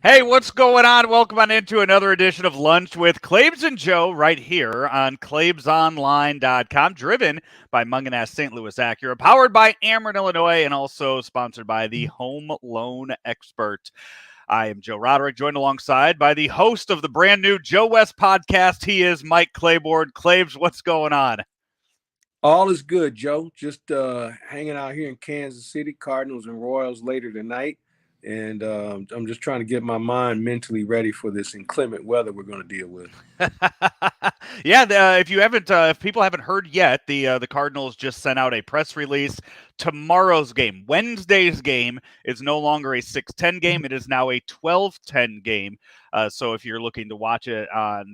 Hey, what's going on? Welcome on into another edition of Lunch with Claibs and Joe right here on claibsonline.com, driven by Munganess St. Louis Acura, powered by Ameren, Illinois, and also sponsored by the Home Loan Expert. I am Joe Roderick, joined alongside by the host of the brand new Joe West podcast. He is Mike Claiborne. Claibs, what's going on? All is good, Joe. Just hanging out here in Kansas City, Cardinals and Royals later tonight. And I'm just trying to get my mind mentally ready for this inclement weather we're going to deal with. Yeah, if people haven't heard yet, the Cardinals just sent out a press release. Tomorrow's game, Wednesday's game, is no longer a 6:10 game; it is now a 12:10 game. So if you're looking to watch it on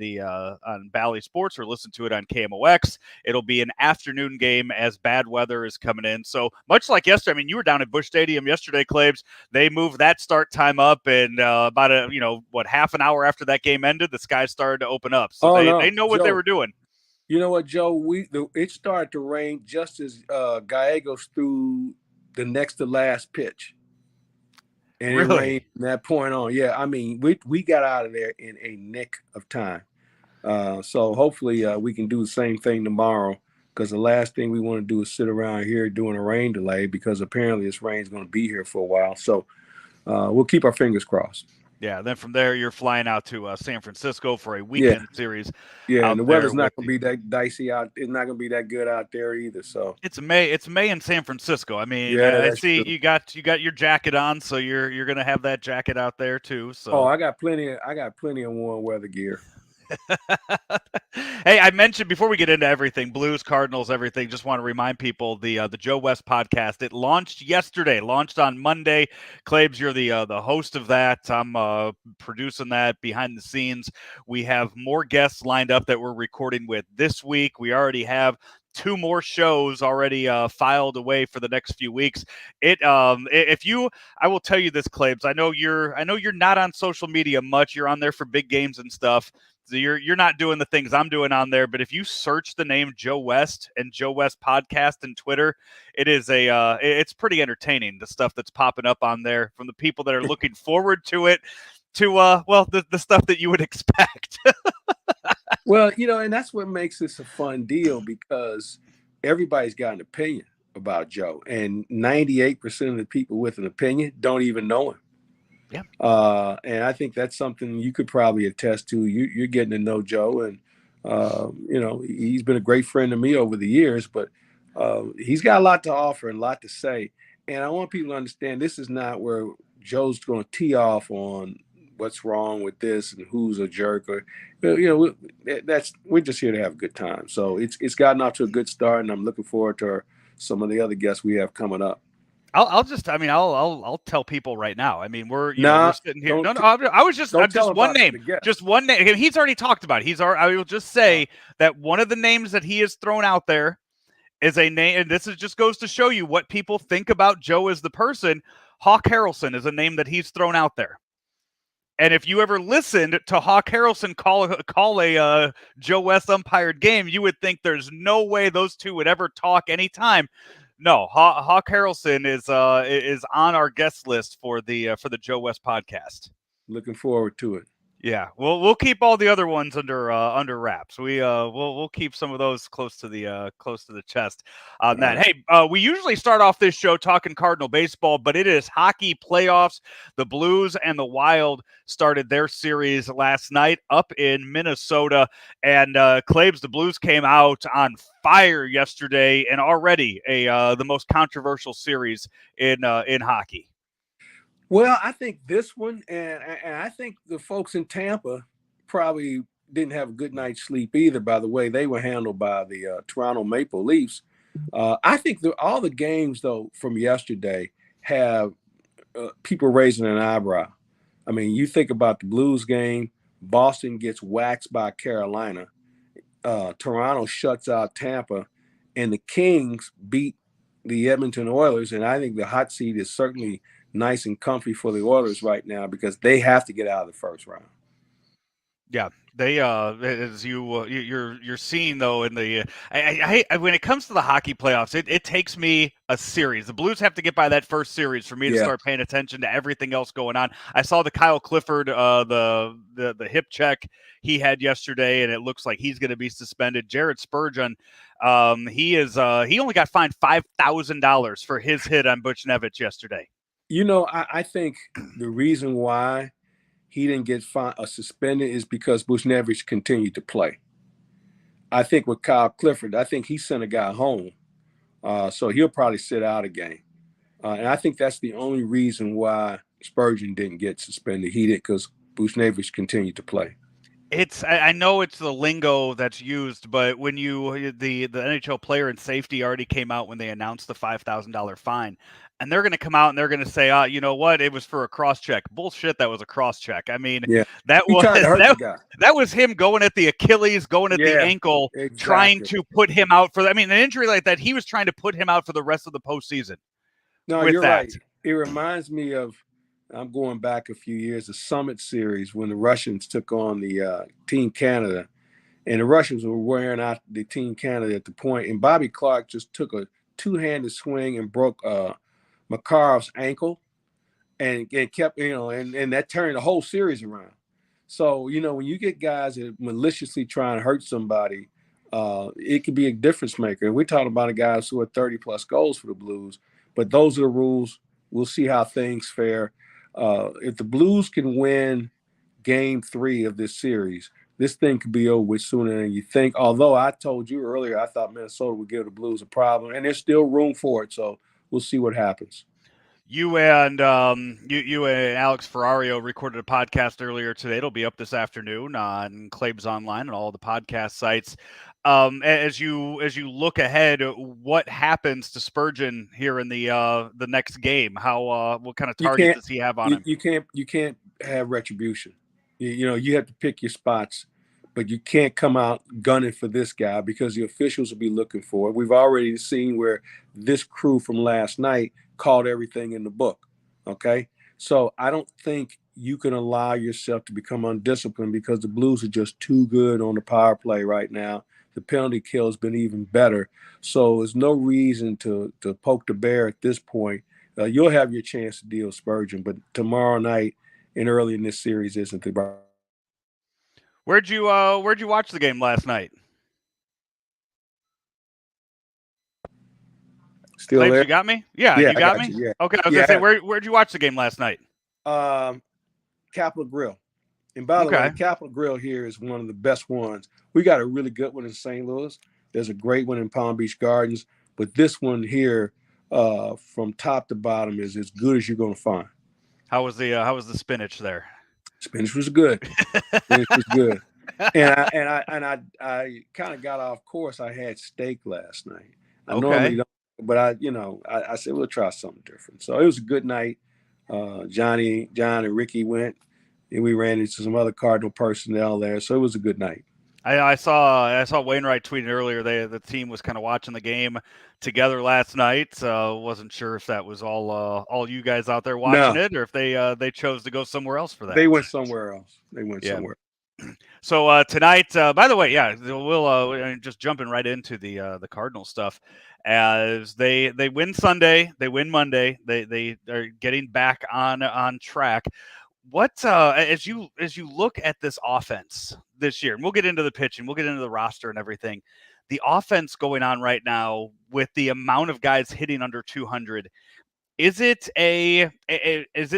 Bally Sports or listen to it on KMOX, it'll be an afternoon game as bad weather is coming in. So much like yesterday, I mean, you were down at Busch Stadium yesterday, Claibs. They moved that start time up, and about half an hour after that game ended, the skies started to open up. So they know what Joe, they were doing. You know what, Joe? It started to rain just as Gallegos threw the next to last pitch. And really? It rained from that point on. Yeah, I mean, we got out of there in a nick of time. So hopefully we can do the same thing tomorrow, because the last thing we want to do is sit around here doing a rain delay, because apparently this rain is going to be here for a while. So we'll keep our fingers crossed. Yeah, then from there you're flying out to San Francisco for a weekend series. Yeah, and the weather's not going to be that dicey out. It's not going to be that good out there either. So it's May. It's May in San Francisco. I mean, I see true. You got your jacket on, so you're going to have that jacket out there too. So I got plenty of warm weather gear. Hey, I mentioned before we get into everything, Blues, Cardinals, everything, just want to remind people the Joe West podcast, it launched yesterday, launched on Monday. Claibs, you're the host of that. I'm producing that behind the scenes. We have more guests lined up that we're recording with this week. We already have 2 more shows already filed away for the next few weeks. I will tell you this, Claibs. I know you're not on social media much. You're on there for big games and stuff. So you're not doing the things I'm doing on there, but if you search the name Joe West and Joe West podcast and Twitter, it's pretty entertaining, the stuff that's popping up on there from the people that are looking forward to it to the stuff that you would expect. Well, and that's what makes this a fun deal, because everybody's got an opinion about Joe, and 98% of the people with an opinion don't even know him. Yeah. And I think that's something you could probably attest to. You're getting to know Joe, and he's been a great friend to me over the years, but he's got a lot to offer and a lot to say. And I want people to understand, this is not where Joe's going to tee off on what's wrong with this and who's a jerk, or we're just here to have a good time. So it's gotten off to a good start, and I'm looking forward to some of the other guests we have coming up. I'll tell people right now. I mean, we're sitting here. Just one name. Just one name. He's already talked about it. I will just say that one of the names that he has thrown out there is a name, and this just goes to show you what people think about Joe as the person. Hawk Harrelson is a name that he's thrown out there. And if you ever listened to Hawk Harrelson call a Joe West umpired game, you would think there's no way those two would ever talk anytime. No, Hawk Harrelson is on our guest list for the Joe West podcast. Looking forward to it. Yeah, we'll keep all the other ones under wraps. We'll keep some of those close to the chest on that. Hey, we usually start off this show talking Cardinal baseball, but it is hockey playoffs. The Blues and the Wild started their series last night up in Minnesota, and Claibs, the Blues came out on fire yesterday, and already the most controversial series in hockey. Well, I think this one, and I think the folks in Tampa probably didn't have a good night's sleep either, by the way they were handled by the Toronto Maple Leafs. I think all the games, though, from yesterday have people raising an eyebrow. I mean, you think about the Blues game, Boston gets waxed by Carolina, Toronto shuts out Tampa, and the Kings beat the Edmonton Oilers, and I think the hot seat is certainly nice and comfy for the Oilers right now, because they have to get out of the first round. Yeah, They as you're seeing though in the when it comes to the hockey playoffs, it takes me a series. The Blues have to get by that first series for me to Yeah. start paying attention to everything else going on. I saw the Kyle Clifford the hip check he had yesterday, and it looks like he's going to be suspended. Jared Spurgeon, he only got fined $5,000 for his hit on Buchnevich yesterday. I think the reason why he didn't get suspended is because Buchnevich continued to play. I think with Kyle Clifford, I think he sent a guy home. So he'll probably sit out a game. And I think that's the only reason why Spurgeon didn't get suspended. He did because Buchnevich continued to play. I know it's the lingo that's used, but when the NHL player and safety already came out when they announced the $5,000 fine, and they're going to come out and they're going to say, you know what, it was for a cross check. Bullshit, that was a cross check. I mean, Yeah, that he was tried to hurt the guy. that was him going at the Achilles, going at the ankle, exactly. trying to put him out for. I mean, an injury like that, he was trying to put him out for the rest of the postseason. No, with you're that. right. It reminds me of, I'm going back a few years, the Summit Series when the Russians took on the Team Canada, and the Russians were wearing out the Team Canada at the point, and Bobby Clark just took a two-handed swing and broke Makarov's ankle, and kept, and that turned the whole series around. So, when you get guys that maliciously trying to hurt somebody, it could be a difference maker. And we're talking about a guy who scored 30 plus goals for the Blues, but those are the rules. We'll see how things fare. If the Blues can win game 3 of this series, this thing could be over with sooner than you think. Although I told you earlier, I thought Minnesota would give the Blues a problem, and there's still room for it. So we'll see what happens. You and Alex Ferrario recorded a podcast earlier today. It'll be up this afternoon on Claibs Online and all the podcast sites. As you look ahead, what happens to Spurgeon here in the next game? What kind of target does he have on him? You can't have retribution. You have to pick your spots, but you can't come out gunning for this guy because the officials will be looking for it. We've already seen where this crew from last night called everything in the book. Okay. So I don't think you can allow yourself to become undisciplined because the Blues are just too good on the power play right now. The penalty kill has been even better. So there's no reason to poke the bear at this point. You'll have your chance to deal with Spurgeon, but tomorrow night and early in this series isn't the right. Where'd you watch the game last night? Still Claibs, there? you got me? Yeah, Yeah, you got me? you. Yeah. Okay, I was gonna say, where'd you watch the game last night? Capitol Grill. And by the way, Capitol Grill here is one of the best ones. We got a really good one in St. Louis. There's a great one in Palm Beach Gardens, but this one here, from top to bottom, is as good as you're going to find. How was the spinach there? Spinach was good. Spinach was good. And I kind of got off course. I had steak last night. I normally don't, but I said we'll try something different. So it was a good night. John and Ricky went, and we ran into some other Cardinal personnel there. So it was a good night. I saw Wainwright tweeting earlier. The team was kind of watching the game together last night. Wasn't sure if that was all you guys out there watching it, or if they chose to go somewhere else for that. They went somewhere else. Somewhere. So tonight, by the way, we'll just jumping right into the Cardinal stuff. As they win Sunday, they win Monday. They are getting back on track. What as you look at this offense this year, and we'll get into the pitching, we'll get into the roster and everything. The offense going on right now with the amount of guys hitting under 200, is it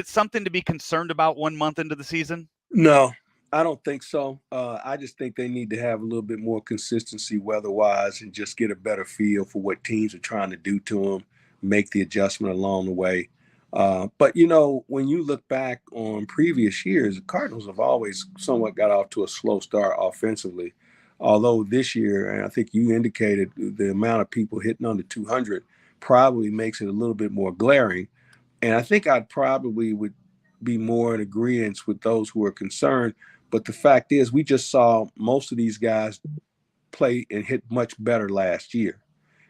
something to be concerned about 1 month into the season? No, I don't think so. I just think they need to have a little bit more consistency weather-wise and just get a better feel for what teams are trying to do to them, make the adjustment along the way. But, when you look back on previous years, the Cardinals have always somewhat got off to a slow start offensively. Although this year, and I think you indicated the amount of people hitting under 200 probably makes it a little bit more glaring. And I think I'd probably would be more in agreement with those who are concerned. But the fact is, we just saw most of these guys play and hit much better last year.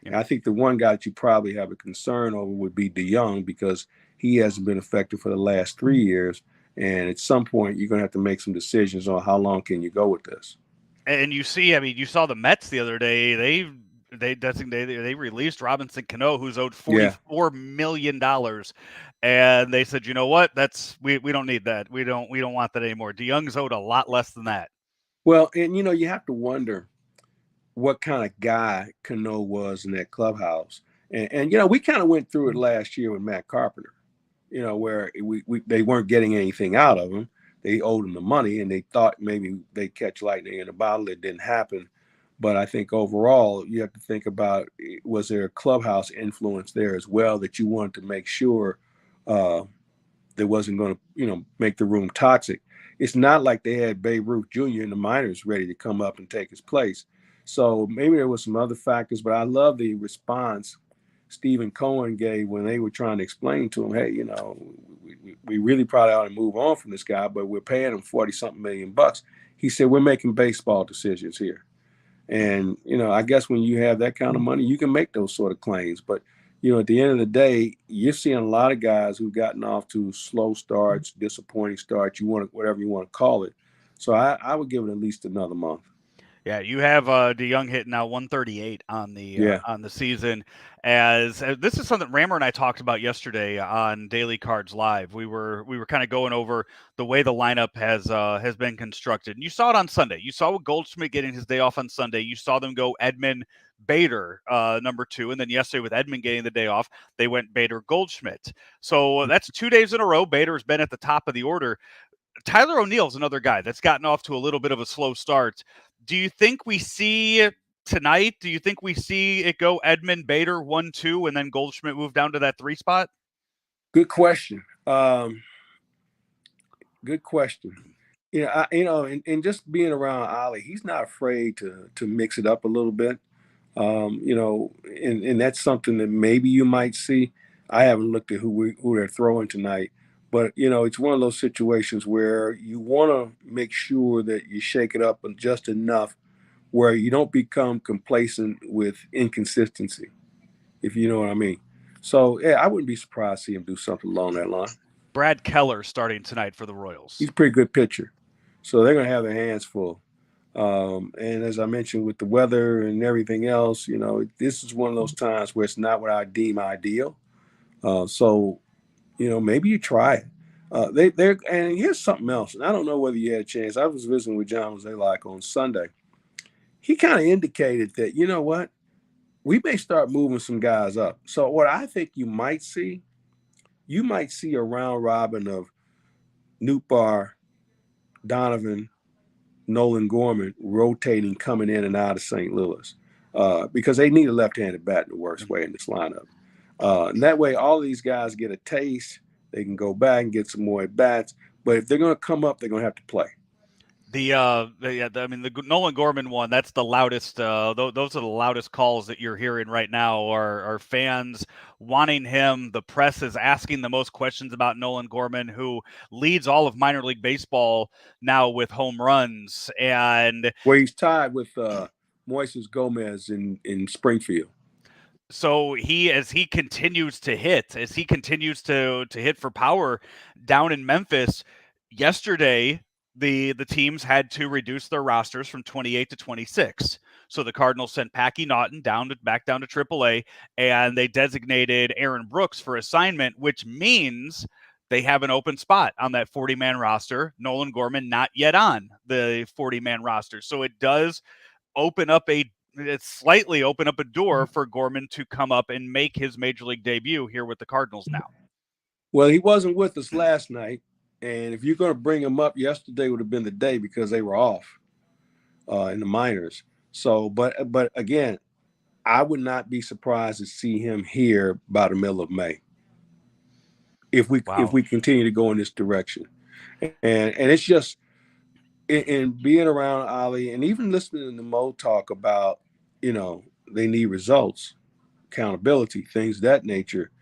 And I think the one guy that you probably have a concern over would be DeYoung because he hasn't been effective for the last 3 years. And at some point, you're going to have to make some decisions on how long can you go with this. And you see, I mean, you saw the Mets the other day. They released Robinson Cano, who's owed Yeah. $44 million, and they said, you know what, we don't need that. We don't want that anymore. DeYoung's owed a lot less than that. Well, and you have to wonder what kind of guy Cano was in that clubhouse. And we kind of went through it last year with Matt Carpenter, where they weren't getting anything out of him. They owed him the money, and they thought maybe they'd catch lightning in a bottle. It didn't happen. But I think overall, you have to think about, was there a clubhouse influence there as well that you wanted to make sure that wasn't going to, make the room toxic. It's not like they had Babe Ruth Jr. in the minors ready to come up and take his place. So maybe there was some other factors, but I love the response Stephen Cohen gave when they were trying to explain to him, hey, we really probably ought to move on from this guy, but we're paying him 40-something million bucks. He said, we're making baseball decisions here. And, I guess when you have that kind of money, you can make those sort of claims. But, at the end of the day, you're seeing a lot of guys who've gotten off to slow starts, disappointing starts, whatever you want to call it. So I would give it at least another month. Yeah, you have DeYoung hitting now 138 on Yeah. the season. As this is something Rammer and I talked about yesterday on Daily Cards Live. We were kind of going over the way the lineup has been constructed. And you saw it on Sunday. You saw with Goldschmidt getting his day off on Sunday. You saw them go Edman, Bader, number 2, and then yesterday with Edman getting the day off, they went Bader, Goldschmidt. So that's 2 days in a row. Bader has been at the top of the order. Tyler O'Neill's another guy that's gotten off to a little bit of a slow start. Do you think we see tonight? Do you think we see it go Edman, Bader 1-2, and then Goldschmidt move down to that 3 spot? Good question. Good question. And just being around Ollie, he's not afraid to mix it up a little bit. And that's something that maybe you might see. I haven't looked at who they're throwing tonight, but it's one of those situations where you want to make sure that you shake it up just enough where you don't become complacent with inconsistency, if you know what I mean. So yeah, I wouldn't be surprised to see him do something along that line. Brad Keller starting tonight for the Royals. He's a pretty good pitcher, so they're going to have their hands full. And as I mentioned, with the weather and everything else, this is one of those times where it's not what I deem ideal. So, maybe you try it. And here's something else. And I don't know whether you had a chance. I was visiting with John Mozeliak on Sunday. He kind of indicated that, you know what, we may start moving some guys up. So what I think you might see a round robin of Nootbaar, Donovan, Nolan Gorman rotating, coming in and out of St. Louis, because they need a left-handed bat in the worst way in this lineup. And that way, all these guys get a taste. They can go back and get some more at bats. But if they're going to come up, they're going to have to play. The Nolan Gorman one, that's the loudest. Those are the loudest calls that you're hearing right now. Are fans wanting him? The press is asking the most questions about Nolan Gorman, who leads all of minor league baseball now with home runs, and where he's tied with Moises Gomez in Springfield. So as he continues to hit for power down in Memphis, yesterday the teams had to reduce their rosters from 28 to 26. So the Cardinals sent Packy Naughton back down to AAA, and they designated Aaron Brooks for assignment, which means they have an open spot on that 40-man roster. Nolan Gorman not yet on the 40-man roster. So it does slightly open up a door for Gorman to come up and make his major league debut here with the Cardinals now. Well, he wasn't with us last night. And if you're going to bring him up, yesterday would have been the day because they were off in the minors. So, but again, I would not be surprised to see him here by the middle of May. If we continue to go in this direction, and it's just in being around Ollie and even listening to Mo talk about, they need results, accountability, things of that nature.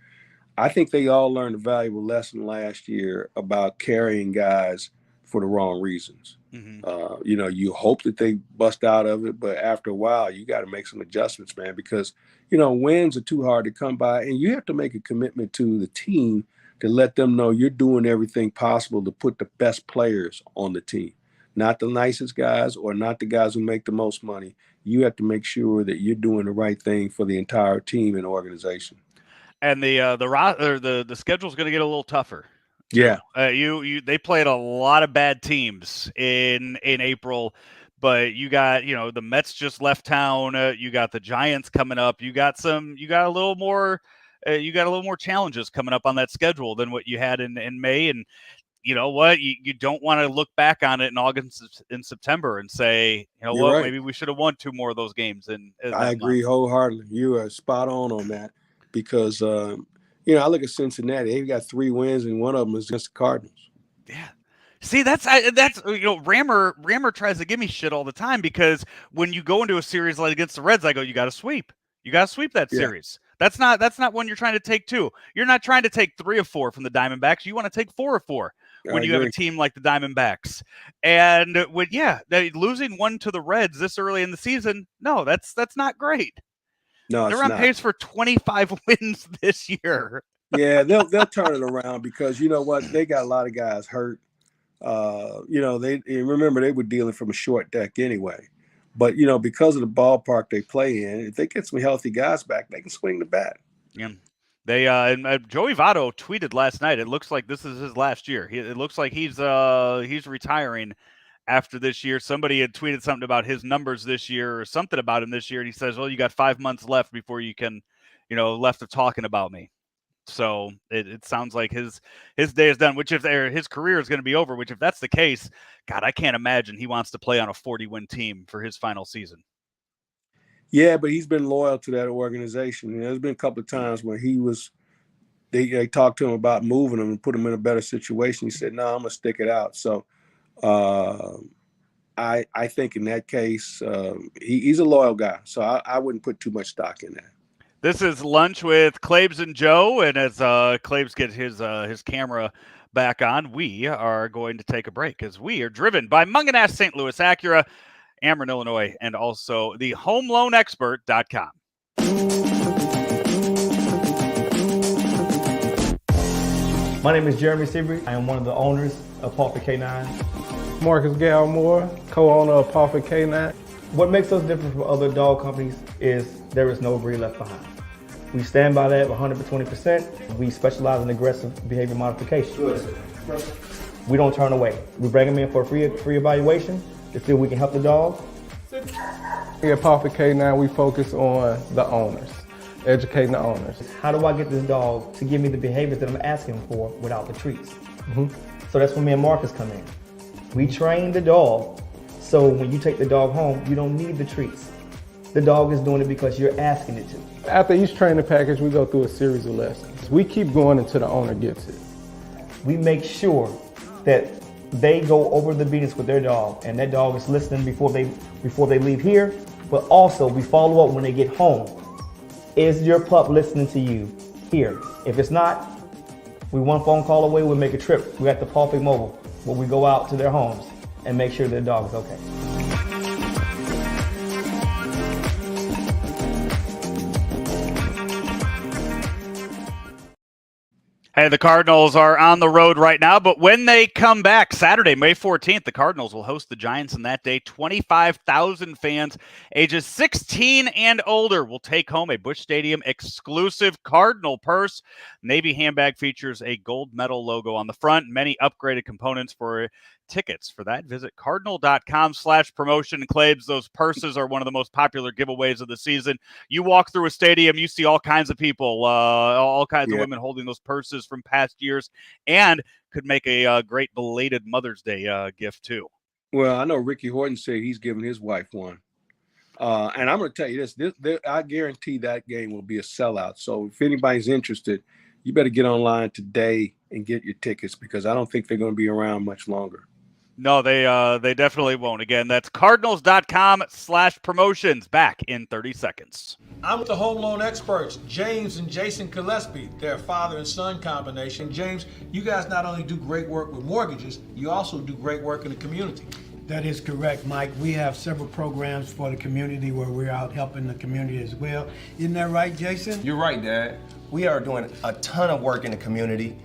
I think they all learned a valuable lesson last year about carrying guys for the wrong reasons. Mm-hmm. You hope that they bust out of it, but after a while, you got to make some adjustments, man, because, wins are too hard to come by. And you have to make a commitment to the team to let them know you're doing everything possible to put the best players on the team, not the nicest guys or not the guys who make the most money. You have to make sure that you're doing the right thing for the entire team and organization. And the schedule's going to get a little tougher. Too. Yeah. They played a lot of bad teams in April, but you got, the Mets just left town. You got the Giants coming up. You got a little more challenges coming up on that schedule than what you had in May. And you know what? You don't want to look back on it in August and September and say, You're right. maybe we should have won 2 more of those games. I agree wholeheartedly. You are spot on that because, I look at Cincinnati. They've got 3 wins, and one of them is against the Cardinals. Yeah. See, that's Rammer tries to give me shit all the time because when you go into a series like against the Reds, I go, you got to sweep. You got to sweep that series. That's not when you're trying to take 2. You're not trying to take 3 of 4 from the Diamondbacks. You want to take 4 of 4 when you have a team like the Diamondbacks. And losing 1 to the Reds this early in the season, no, that's not great. No, they're on pace for 25 wins this year. Yeah, they'll turn it around because you know what? They got a lot of guys hurt. They were dealing from a short deck anyway. But, because of the ballpark they play in, if they get some healthy guys back, they can swing the bat. Yeah. They Joey Votto tweeted last night. It looks like this is his last year. It looks like he's retiring after this year. Somebody had tweeted something about his numbers this year or something about him this year. And he says, well, you got 5 months left before you can, left of talking about me. So it sounds like his day is done, which if his career is going to be over, which if that's the case, God, I can't imagine he wants to play on a 40-win team for his final season. Yeah, but he's been loyal to that organization. There's been a couple of times when they talked to him about moving him and put him in a better situation. He said, no, I'm going to stick it out. So I think in that case, he's a loyal guy. So I wouldn't put too much stock in that. This is Lunch with Claibs and Joe, and as Claibs gets his camera back on, we are going to take a break as we are driven by Munganast St. Louis Acura, Ameren, Illinois, and also the HomeLoanExpert.com. My name is Jeremy Seabury. I am one of the owners of Paw Patrol K9. Marcus Galmore, co-owner of Paw Patrol K9. What makes us different from other dog companies is there is no breed left behind. We stand by that 120%. We specialize in aggressive behavior modification. Good. We don't turn away. We bring them in for a free evaluation to see if we can help the dog. Here at Paw Patrol K9, we focus on the owners, educating the owners. How do I get this dog to give me the behaviors that I'm asking for without the treats? So that's when me and Marcus come in. We train the dog, so when you take the dog home, you don't need the treats. The dog is doing it because you're asking it to. After each training package, we go through a series of lessons. We keep going until the owner gets it. We make sure that they go over the beatings with their dog, and that dog is listening before they leave here, but also we follow up when they get home. Is your pup listening to you here? If it's not, we one phone call away, we'll make a trip. We got the Paw Patrol Mobile, where we go out to their homes and make sure their dog is okay. Hey, the Cardinals are on the road right now, but when they come back Saturday, May 14th, the Cardinals will host the Giants, and that day, 25,000 fans ages 16 and older will take home a Busch Stadium exclusive Cardinal purse. Navy handbag features a gold medal logo on the front, many upgraded components for tickets. For that, visit cardinal.com/promotion. Claibs, those purses are one of the most popular giveaways of the season. You walk through a stadium, you see all kinds of people, all kinds of women holding those purses from past years, and could make a great belated Mother's Day gift too. Well, I know Ricky Horton said he's giving his wife one. And I'm going to tell you this, I guarantee that game will be a sellout. So if anybody's interested, you better get online today and get your tickets because I don't think they're going to be around much longer. No, they definitely won't. Again, that's cardinals.com/promotions. Back in 30 seconds. I'm with the home loan experts, James and Jayson Gillespie. They're a father and son combination. James, you guys not only do great work with mortgages, you also do great work in the community. That is correct, Mike. We have several programs for the community where we're out helping the community as well. Isn't that right, Jayson? You're right, Dad. We are doing a ton of work in the community.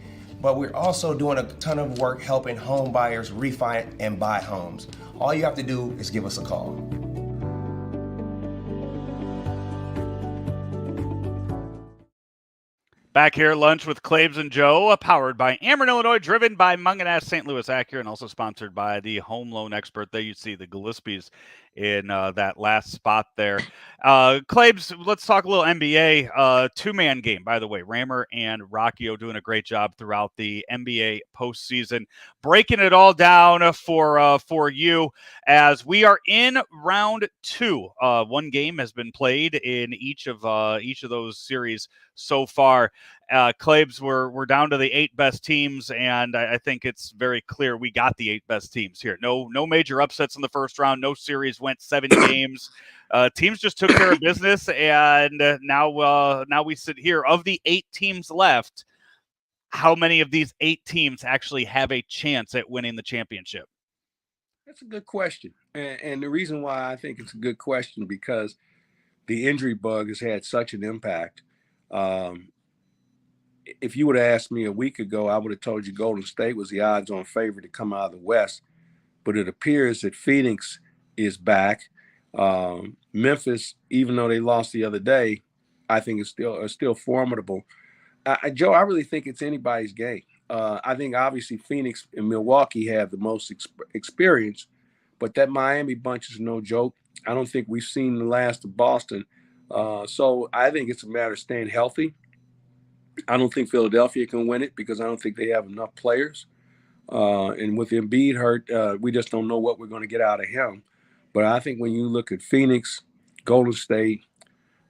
but we're also doing a ton of work helping home buyers refi and buy homes. All you have to do is give us a call. Back here at lunch with Claibs and Joe, powered by Ameren, Illinois, driven by Munganess St. Louis Acura, and also sponsored by the home loan expert. There you see the Gillespies in that last spot there. Claibs, let's talk a little NBA. Two-man game, by the way. Rammer and Rockio doing a great job throughout the NBA postseason. Breaking it all down for you as we are in round two. One game has been played in each of those series so far. Claibs, we're down to the 8 best teams, and I think it's very clear we got the 8 best teams here. No major upsets in the first round. No series went 7 games. Teams just took care of business, and now we sit here. Of the 8 teams left, how many of these 8 teams actually have a chance at winning the championship? That's a good question, and the reason why I think it's a good question because the injury bug has had such an impact. If you would have asked me a week ago, I would have told you Golden State was the odds-on favorite to come out of the West. But it appears that Phoenix is back. Memphis, even though they lost the other day, I think is still formidable. Joe, I really think it's anybody's game. I think obviously Phoenix and Milwaukee have the most experience, but that Miami bunch is no joke. I don't think we've seen the last of Boston. So I think it's a matter of staying healthy. I don't think Philadelphia can win it because I don't think they have enough players. And with Embiid hurt, we just don't know what we're going to get out of him. But I think when you look at Phoenix, Golden State,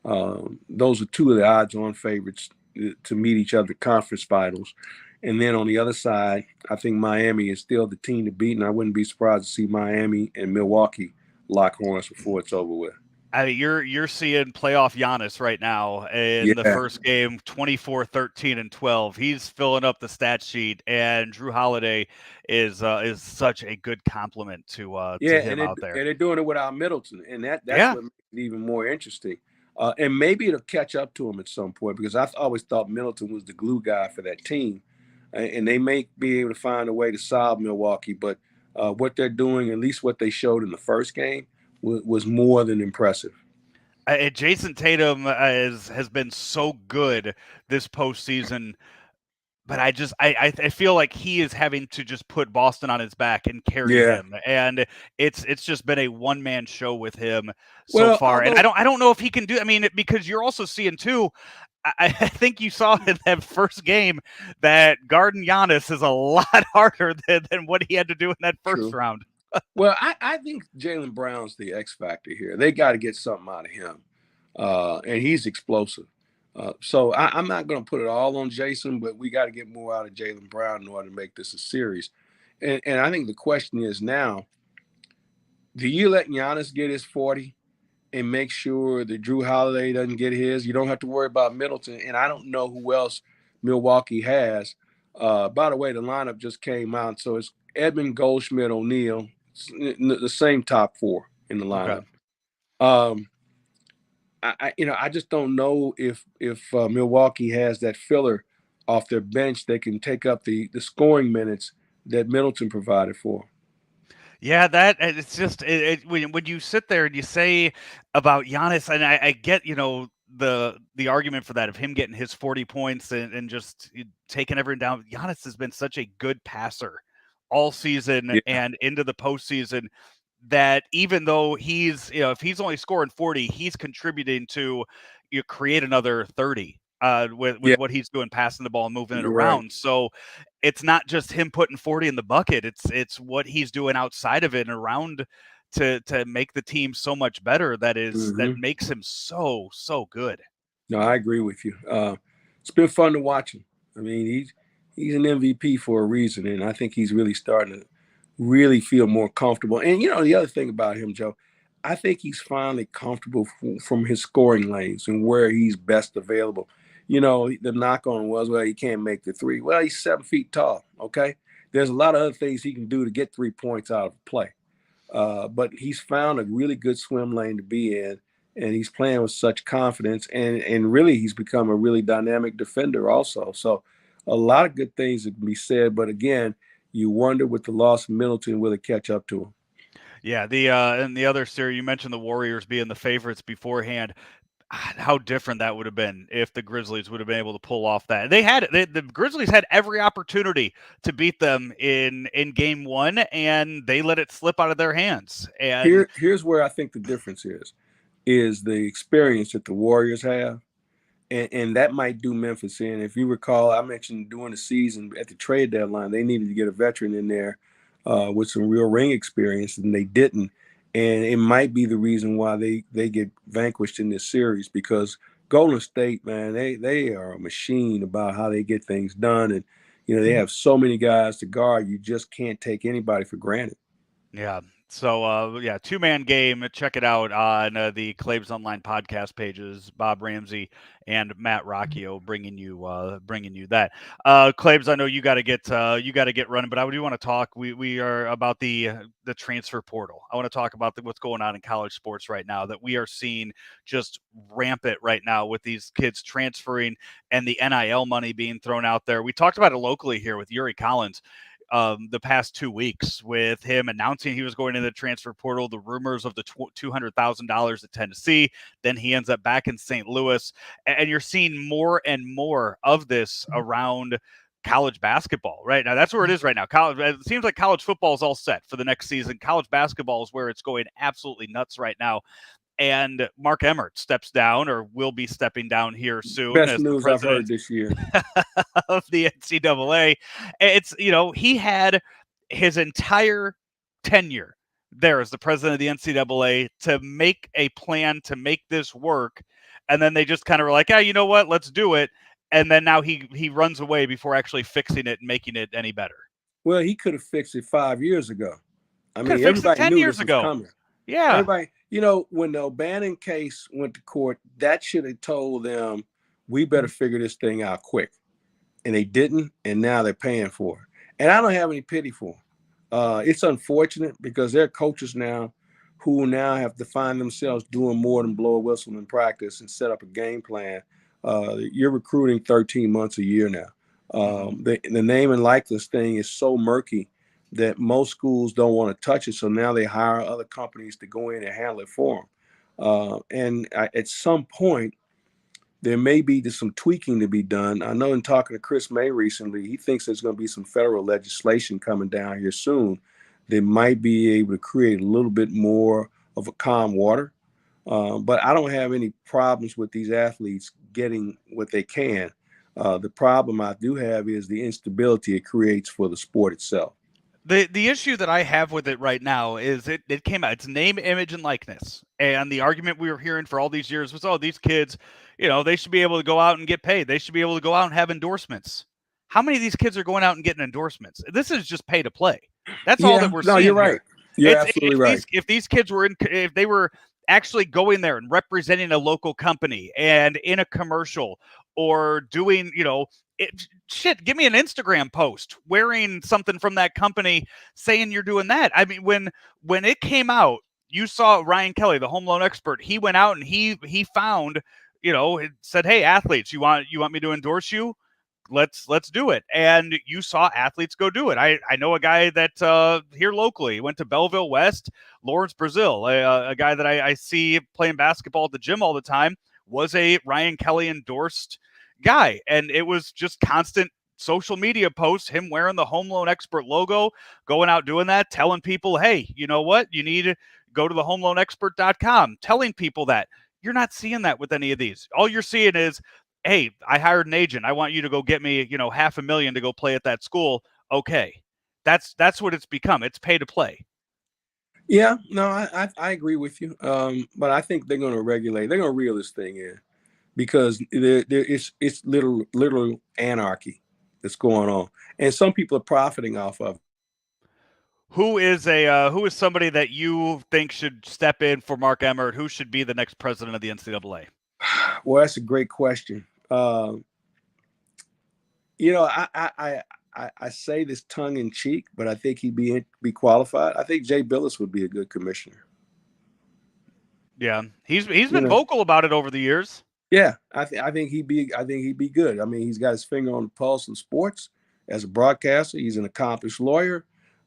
those are 2 of the odds-on favorites to meet each other conference finals. And then on the other side, I think Miami is still the team to beat, and I wouldn't be surprised to see Miami and Milwaukee lock horns before it's over with. I mean, you're seeing playoff Giannis right now in the first game, 24, 13, and 12. He's filling up the stat sheet, and Drew Holiday is such a good compliment to him out there. And they're doing it without Middleton, and that's what makes it even more interesting. And maybe it'll catch up to him at some point because I've always thought Middleton was the glue guy for that team, and they may be able to find a way to solve Milwaukee. But what they're doing, at least what they showed in the first game, was more than impressive. Jason Tatum has been so good this postseason, but I feel like he is having to just put Boston on his back and carry him, and it's just been a one-man show with him so far. And I don't know if he can do. I mean, because you're also seeing too. I think you saw in that first game that guarding Giannis is a lot harder than what he had to do in that first round. Well, I think Jaylen Brown's the X factor here. They got to get something out of him, and he's explosive. So I'm not going to put it all on Jason, but we got to get more out of Jaylen Brown in order to make this a series. And I think the question is now, do you let Giannis get his 40 and make sure that Drew Holiday doesn't get his? You don't have to worry about Middleton. And I don't know who else Milwaukee has. By the way, the lineup just came out. So it's Edmund, Goldschmidt, O'Neal, the same top 4 in the lineup. Okay. I just don't know if Milwaukee has that filler off their bench that can take up the scoring minutes that Middleton provided for. Yeah, that it's just when you sit there and you say about Giannis, and I get the argument for that of him getting his 40 points and just taking everyone down. Giannis has been such a good passer all season and into the postseason that even though he's, if he's only scoring 40, he's contributing to create another 30 with what he's doing, passing the ball and moving it around. Right. So it's not just him putting 40 in the bucket. It's what he's doing outside of it and around to make the team so much better. That makes him so good. No, I agree with you. It's been fun to watch him. I mean, he's an MVP for a reason, and I think he's really starting to really feel more comfortable. And, the other thing about him, Joe, I think he's finally comfortable from his scoring lanes and where he's best available. The knock on was, well, he can't make the 3. Well, he's 7 feet tall, okay? There's a lot of other things he can do to get 3 points out of play. But he's found a really good swim lane to be in, and he's playing with such confidence. And really, he's become a really dynamic defender also. So a lot of good things that can be said. But again, you wonder with the loss of Middleton, will it catch up to him? Yeah, and the other series, you mentioned the Warriors being the favorites beforehand. How different that would have been if the Grizzlies would have been able to pull off that. The Grizzlies had every opportunity to beat them in game one, and they let it slip out of their hands. And here's where I think the difference is the experience that the Warriors have. And that might do Memphis in. If you recall, I mentioned during the season at the trade deadline, they needed to get a veteran in there with some real ring experience, and they didn't. And it might be the reason why they get vanquished in this series, because Golden State, man, they are a machine about how they get things done. And, they have so many guys to guard. You just can't take anybody for granted. yeah. So, two-man game. Check it out on the Claibs Online podcast pages. Bob Ramsey and Matt Rocchio bringing you that. Claibs, I know you got to get running, but I do want to talk. We are about the transfer portal. I want to talk about what's going on in college sports right now, that we are seeing just rampant right now with these kids transferring and the NIL money being thrown out there. We talked about it locally here with Yuri Collins. The past 2 weeks, with him announcing he was going into the transfer portal, the rumors of the $200,000 at Tennessee, then he ends up back in St. Louis, and you're seeing more and more of this around college basketball right now. That's where it is right now. It seems like college football is all set for the next season. College basketball is where it's going absolutely nuts right now. And Mark Emmert steps down, or will be stepping down here soon. Best news I've heard this year of the NCAA. It's, he had his entire tenure there as the president of the NCAA to make a plan to make this work. And then they just kind of were like, you know what, let's do it. And then now he runs away before actually fixing it and making it any better. Well, he could have fixed it 5 years ago. I mean, everybody 10 knew years this ago. was coming. Yeah. Everybody, when the O'Bannon case went to court, that should have told them, we better figure this thing out quick. And they didn't, and now they're paying for it. And I don't have any pity for them. It's unfortunate, because there are coaches now who now have to find themselves doing more than blow a whistle in practice and set up a game plan. You're recruiting 13 months a year now. The name and likeness thing is so murky that most schools don't want to touch it. So now they hire other companies to go in and handle it for them. At some point, there may be some tweaking to be done. I know in talking to Chris May recently, he thinks there's going to be some federal legislation coming down here soon that might be able to create a little bit more of a calm water. But I don't have any problems with these athletes getting what they can. The problem I do have is the instability it creates for the sport itself. The issue that I have with it right now is it came out. It's name, image, and likeness. And the argument we were hearing for all these years was, these kids, they should be able to go out and get paid. They should be able to go out and have endorsements. How many of these kids are going out and getting endorsements? This is just pay to play. That's all that we're seeing. No, you're right. You're absolutely right. If these kids if they were actually going there and representing a local company and in a commercial, or doing, give me an Instagram post wearing something from that company saying you're doing that. I mean, when it came out, you saw Ryan Kelly, the home loan expert. He went out and he found, it said, hey, athletes, you want me to endorse you? Let's do it. And you saw athletes go do it. I know a guy that here locally went to Belleville West, Lawrence Brazil, a guy that I see playing basketball at the gym all the time, was a Ryan Kelly endorsed guy. And it was just constant social media posts, him wearing the home loan expert logo, going out doing that, telling people, hey, you know what? You need to go to the homeloanexpert.com, telling people that. You're not seeing that with any of these. All you're seeing is, hey, I hired an agent. I want you to go get me, $500,000 to go play at that school. Okay. That's what it's become. It's pay to play. Yeah, no, I agree with you. But I think they're going to regulate. They're going to reel this thing in, because it's literal anarchy that's going on, and some people are profiting off of it. Who is somebody that you think should step in for Mark Emmert? Who should be the next president of the NCAA? Well, that's a great question. I say this tongue in cheek, but I think he'd be qualified. I think Jay Billis would be a good commissioner. Yeah, he's been vocal about it over the years. Yeah, I think he'd be good. I mean, he's got his finger on the pulse of sports as a broadcaster. He's an accomplished lawyer,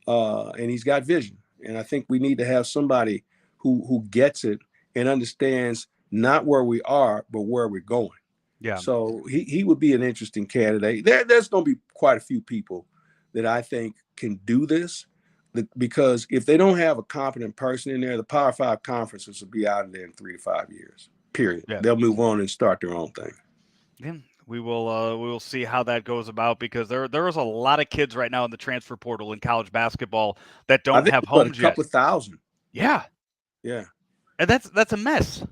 and he's got vision. And I think we need to have somebody who gets it and understands not where we are, but where we're going. Yeah. So he would be an interesting candidate. There's going to be quite a few people that I think can do this, because if they don't have a competent person in there, the Power 5 conferences will be out of there in 3 to 5 years. Period. Yeah. They'll move on and start their own thing. Yeah, we will see how that goes about, because there is a lot of kids right now in the transfer portal in college basketball that don't have homes yet. A couple thousand. Yeah. Yeah. And that's a mess.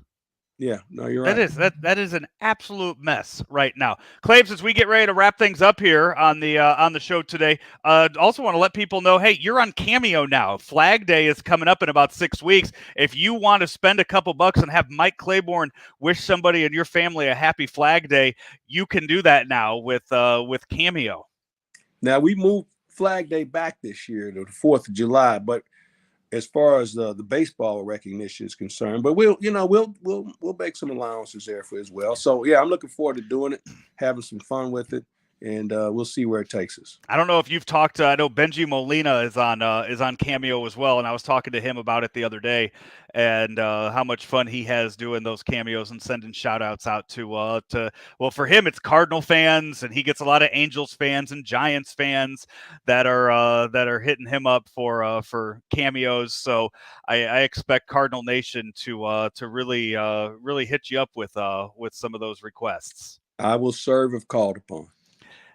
Yeah, no, you're right. That is an absolute mess right now. Claibs, as we get ready to wrap things up here on the show today, also want to let people know, hey, you're on Cameo now. Flag Day is coming up in about 6 weeks. If you want to spend a couple bucks and have Mike Claiborne wish somebody in your family a happy Flag Day, you can do that now with Cameo. Now, we moved Flag Day back this year to the 4th of July, but as far as the baseball recognition is concerned, but we'll make some allowances there for as well. So yeah, I'm looking forward to doing it, having some fun with it, and we'll see where it takes us. I don't know if you've talked. I know Benji Molina is on Cameo as well, and I was talking to him about it the other day, and how much fun he has doing those cameos and sending shout outs out to well, for him it's Cardinal fans, and he gets a lot of Angels fans and Giants fans that are hitting him up for cameos. So I expect Cardinal Nation to really hit you up with some of those requests. I will serve if called upon.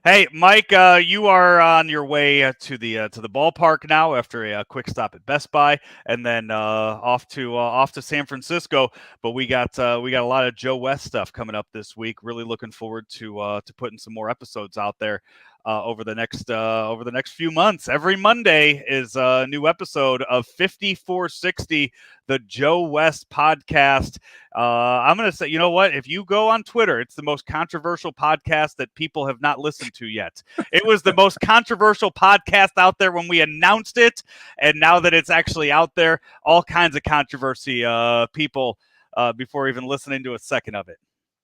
Hey, Mike, you are on your way to the ballpark now after a quick stop at Best Buy, and then off to San Francisco. But we got a lot of Joe West stuff coming up this week. Really looking forward to putting some more episodes out there over the next few months. Every Monday is a new episode of 5460, the Joe West podcast. I'm going to say, you know what? If you go on Twitter, it's the most controversial podcast that people have not listened to yet. It was the most controversial podcast out there when we announced it, and now that it's actually out there, all kinds of controversy, people before even listening to a second of it.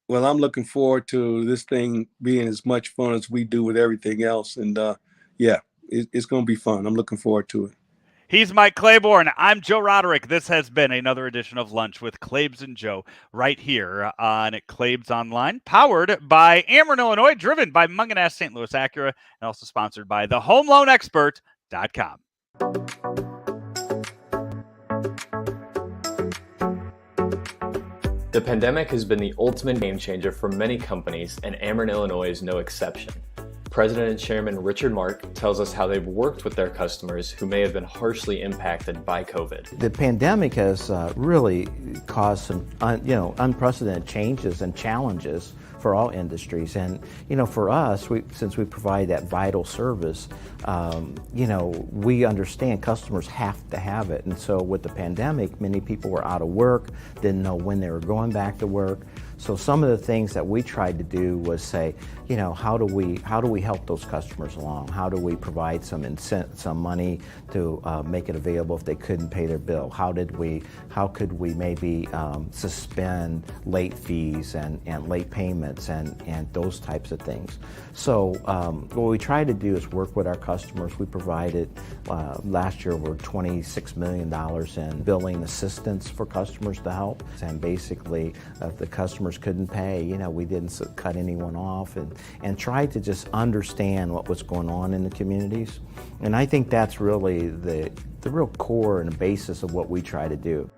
Well, I'm looking forward to this thing being as much fun as we do with everything else. And yeah, it's going to be fun. I'm looking forward to it. He's Mike Claiborne. I'm Joe Roderick. This has been another edition of Lunch with Claibs and Joe right here on Claibs Online, powered by Ameren, Illinois, driven by Munganess St. Louis Acura, and also sponsored by thehomeloanexpert.com. The pandemic has been the ultimate game changer for many companies, and Ameren, Illinois is no exception. President and Chairman Richard Mark tells us how they've worked with their customers who may have been harshly impacted by COVID. The pandemic has really caused some unprecedented changes and challenges for all industries. And, for us, since we provide that vital service, we understand customers have to have it. And so with the pandemic, many people were out of work, didn't know when they were going back to work. So some of the things that we tried to do was say, how do we help those customers along? How do we provide some money to make it available if they couldn't pay their bill? How could we maybe suspend late fees and late payments and those types of things? So what we try to do is work with our customers. We provided last year over $26 million in billing assistance for customers to help. And basically, if the customers couldn't pay, we didn't cut anyone off and tried to just understand what was going on in the communities. And I think that's really the real core and the basis of what we try to do.